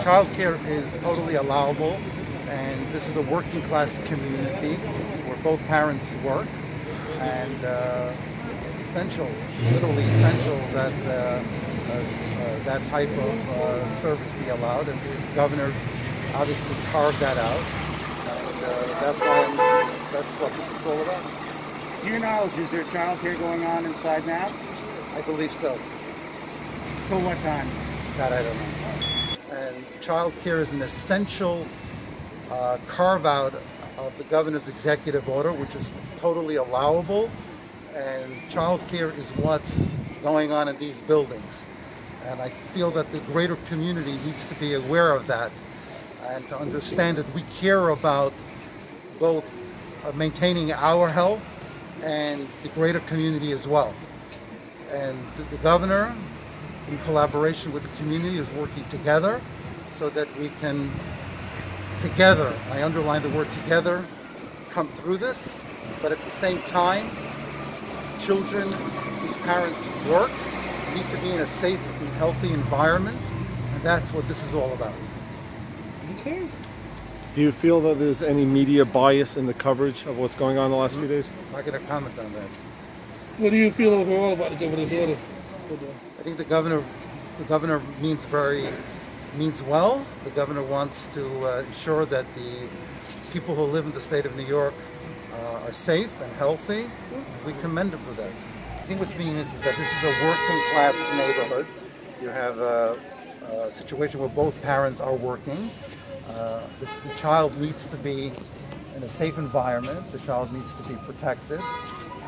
Childcare is totally allowable, and this is a working class community where both parents work, and it's essential, literally essential that that type of service be allowed, and the governor obviously carved that out, and that's what this is all about. To your knowledge, is there childcare going on inside now? I believe so. Till what time? That I don't know. And childcare is an essential carve-out of the governor's executive order, which is totally allowable. And childcare is what's going on in these buildings. And I feel that the greater community needs to be aware of that and to understand that we care about both maintaining our health and the greater community as well. And the governor, in collaboration with the community, is working together so that we can together, I underline the word together, come through this. But at the same time, children whose parents work need to be in a safe and healthy environment, and that's what this is all about. Okay. Do you feel that there's any media bias in the coverage of what's going on the last few days? I'm not going to comment on that. What do you feel overall about the governor's order? I think the governor means well. The governor wants to ensure that the people who live in the state of New York are safe and healthy. We commend him for that. I think what's being missed is that this is a working class neighborhood. You have a situation where both parents are working. The child needs to be in a safe environment. The child needs to be protected.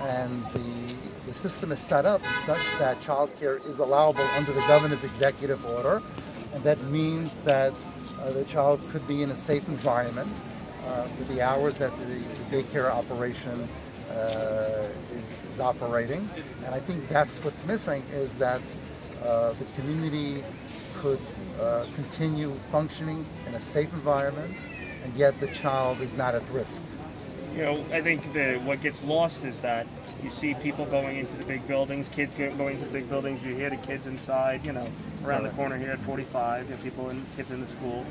And the system is set up such that childcare is allowable under the governor's executive order. And that means that the child could be in a safe environment for the hours that the daycare operation is operating. And I think that's what's missing, is that the community could continue functioning in a safe environment, and yet the child is not at risk. You know, I think what gets lost is that you see people going into the big buildings, kids going into the big buildings, you hear the kids inside, you know, around the corner here at 45, you know, kids in the school.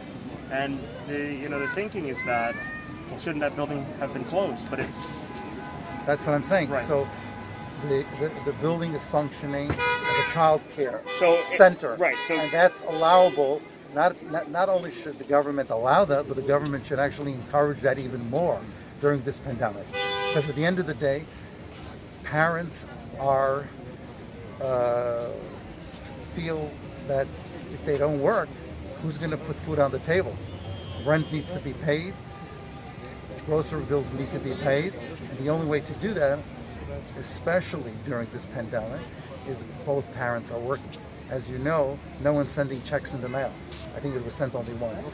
And the thinking is that, well, shouldn't that building have been closed? But that's what I'm saying. Right. So the building is functioning as a child care center. Right. So, and that's allowable. Not only should the government allow that, but the government should actually encourage that even more during this pandemic. Because at the end of the day, parents feel that if they don't work, who's going to put food on the table? Rent needs to be paid, grocery bills need to be paid, and the only way to do that, especially during this pandemic, is if both parents are working. As you know, no one's sending checks in the mail. I think it was sent only once.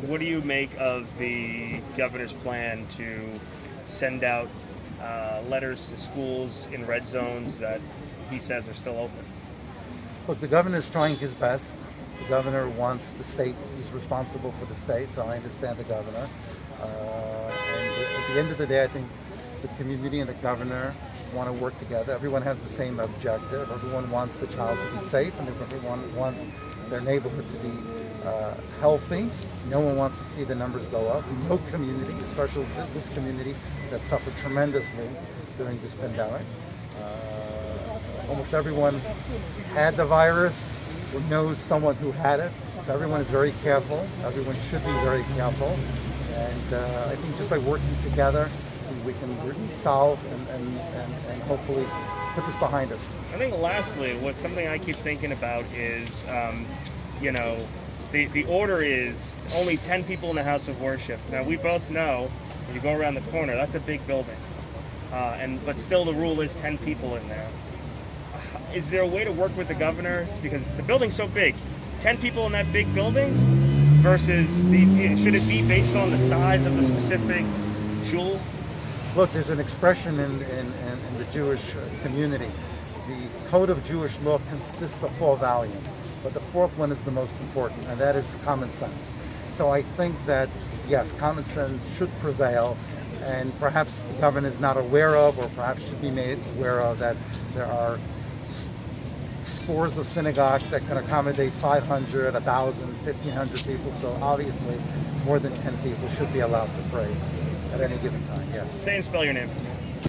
What do you make of the governor's plan to send out letters to schools in red zones that he says are still open? Look, the governor's trying his best. The governor wants the state, he's responsible for the state, so I understand the governor. And at the end of the day, I think the community and the governor want to work together. Everyone has the same objective. Everyone wants the child to be safe, and everyone wants their neighborhood to be healthy. No one wants to see the numbers go up. No community, especially this community, that suffered tremendously during this pandemic. Almost everyone had the virus or knows someone who had it, so everyone is very careful. Everyone should be very careful, and I think just by working together, we can solve and hopefully put this behind us. I think lastly, something I keep thinking about is, the order is only 10 people in the house of worship. Now we both know, if you go around the corner, that's a big building. But still the rule is 10 people in there. Is there a way to work with the governor? Because the building's so big. 10 people in that big building versus should it be based on the size of the specific shul? Look, there's an expression in the Jewish community. The Code of Jewish Law consists of 4 volumes, but the 4th one is the most important, and that is common sense. So I think that, yes, common sense should prevail, and perhaps the government is not aware of, or perhaps should be made aware of, that there are floors of synagogues that can accommodate 500, 1,000, 1,500 people. So obviously, more than 10 people should be allowed to pray at any given time. Yes. Say and spell your name for me.